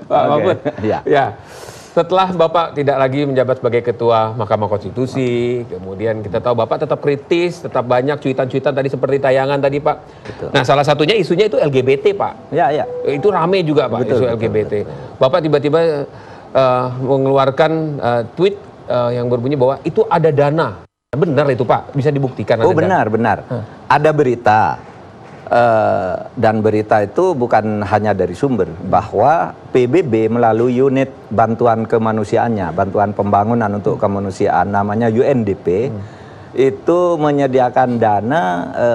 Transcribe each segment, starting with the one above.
Pak Mahfud, Ya. Setelah Bapak tidak lagi menjabat sebagai Ketua Mahkamah Konstitusi, kemudian kita tahu Bapak tetap kritis, tetap banyak cuitan-cuitan tadi seperti tayangan tadi Pak. Betul. Nah salah satunya isunya itu LGBT Pak. Ya. Itu rame juga Pak, Betul, isu betul, LGBT. betul. Bapak tiba-tiba mengeluarkan tweet yang berbunyi bahwa itu ada dana. Benar itu Pak, bisa dibuktikan ada dana? Benar. Ada berita. Dan berita itu bukan hanya dari sumber, bahwa PBB melalui unit bantuan kemanusiaannya, bantuan pembangunan untuk kemanusiaan, namanya UNDP, itu menyediakan dana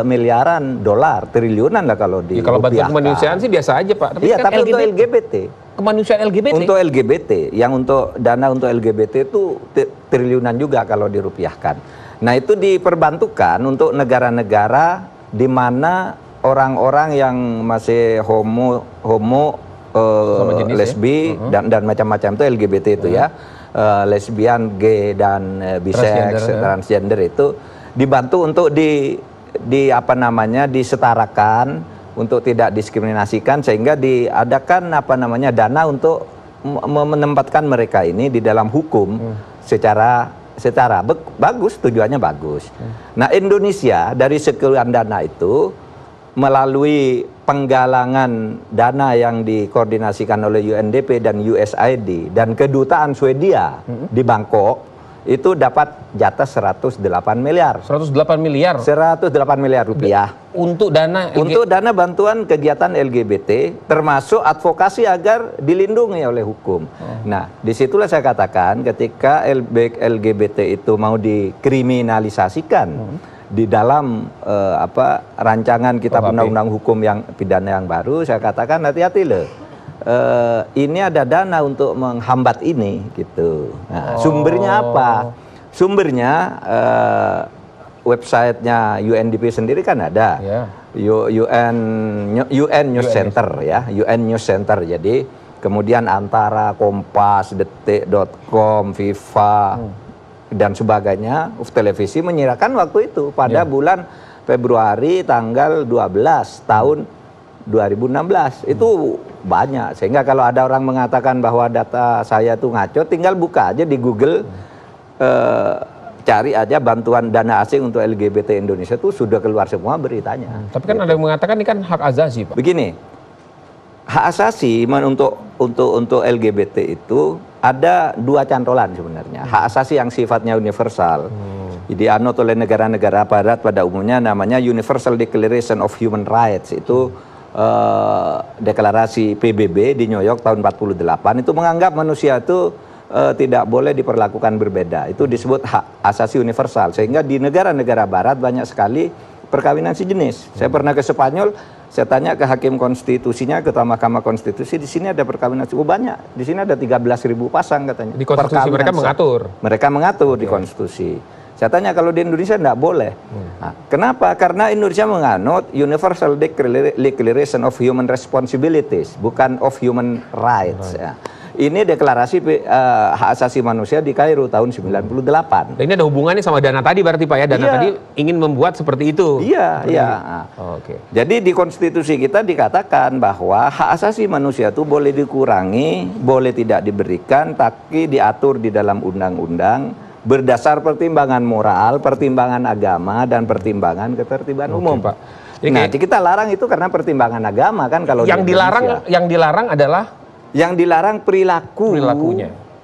miliaran dolar, triliunan lah kalau di Kalau bantuan kemanusiaan sih biasa aja Pak. Iya, tapi untuk LGBT. Kemanusiaan LGBT? Untuk LGBT, yang untuk dana untuk LGBT itu triliunan juga kalau dirupiahkan. Nah itu diperbantukan untuk negara-negara di mana orang-orang yang masih homo lesbi dan macam-macam itu LGBT itu ya, lesbian, gay dan bisex, transgender itu dibantu untuk disetarakan, untuk tidak diskriminasikan, sehingga diadakan dana untuk menempatkan mereka ini di dalam hukum secara bagus, tujuannya bagus. Nah Indonesia dari sekian dana itu melalui penggalangan dana yang dikoordinasikan oleh UNDP dan USAID dan kedutaan Swedia di Bangkok, itu dapat jatah 108 miliar. 108 miliar? 108 miliar rupiah. Untuk dana? Untuk dana bantuan kegiatan LGBT, termasuk advokasi agar dilindungi oleh hukum. Nah, disitulah saya katakan ketika LGBT itu mau dikriminalisasikan, di dalam rancangan kitab undang-undang hukum yang pidana yang baru, saya katakan hati-hati loh. Ini ada dana untuk menghambat ini gitu. Nah, sumbernya apa? Sumbernya websitenya UNDP sendiri kan ada. UN News Center ya, UN News Center. Jadi kemudian Antara, Kompas, Detik.com, Viva dan sebagainya, televisi menyiarkan waktu itu pada bulan Februari tanggal 12 tahun 2016. Itu banyak, sehingga kalau ada orang mengatakan bahwa data saya itu ngaco, tinggal buka aja di Google, cari aja bantuan dana asing untuk LGBT Indonesia, itu sudah keluar semua beritanya. Tapi kan ada yang mengatakan ini kan hak asasi Pak. Begini, hak asasi untuk LGBT itu ada dua cantolan sebenarnya. Hak asasi yang sifatnya universal. Jadi anut oleh negara-negara barat pada umumnya namanya Universal Declaration of Human Rights. Itu deklarasi PBB di New York tahun 48 itu menganggap manusia itu tidak boleh diperlakukan berbeda. Itu disebut hak asasi universal. Sehingga di negara-negara barat banyak sekali perkawinan sejenis. Saya pernah ke Spanyol, saya tanya ke hakim konstitusinya, ketua Mahkamah Konstitusi, di sini ada perkawinan cukup banyak. Di sini ada 13.000 pasang katanya. Di konstitusi mereka mengatur. Mereka mengatur di konstitusi. Saya tanya kalau di Indonesia tidak boleh. Nah, kenapa? Karena Indonesia menganut Universal Declaration of Human Responsibilities, bukan of Human Rights. Ya. Ini deklarasi hak asasi manusia di Kairo tahun 98. Dan ini ada hubungannya sama dana tadi berarti Pak ya? Dana tadi ingin membuat seperti itu? Iya. Jadi di konstitusi kita dikatakan bahwa hak asasi manusia itu boleh dikurangi, boleh tidak diberikan, tapi diatur di dalam undang-undang berdasar pertimbangan moral, pertimbangan agama, dan pertimbangan ketertiban umum. Pak. Nah, kita larang itu karena pertimbangan agama kan kalau yang dilarang adalah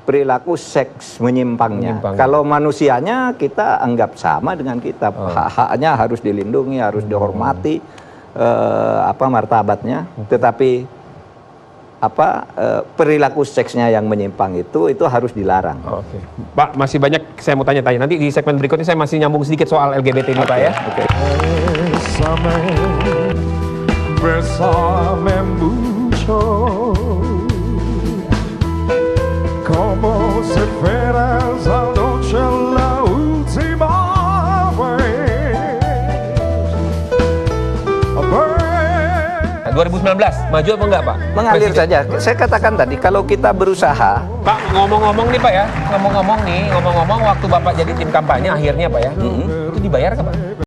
perilaku seks menyimpangnya. Kalau manusianya kita anggap sama dengan kita, hak-haknya harus dilindungi, harus dihormati, martabatnya. Tetapi perilaku seksnya yang menyimpang itu harus dilarang. Oke. Pak, masih banyak saya mau tanya-tanya. Nanti di segmen berikutnya saya masih nyambung sedikit soal LGBT ini Pak ya. Como se fuera esa noche la última vez. 2019, maju apa enggak Pak? Mengalir saja. Saya katakan tadi, kalau kita berusaha. Pak, ngomong-ngomong nih Pak ya, ngomong-ngomong waktu Bapak jadi tim kampanye akhirnya Pak ya, itu dibayar nggak Pak?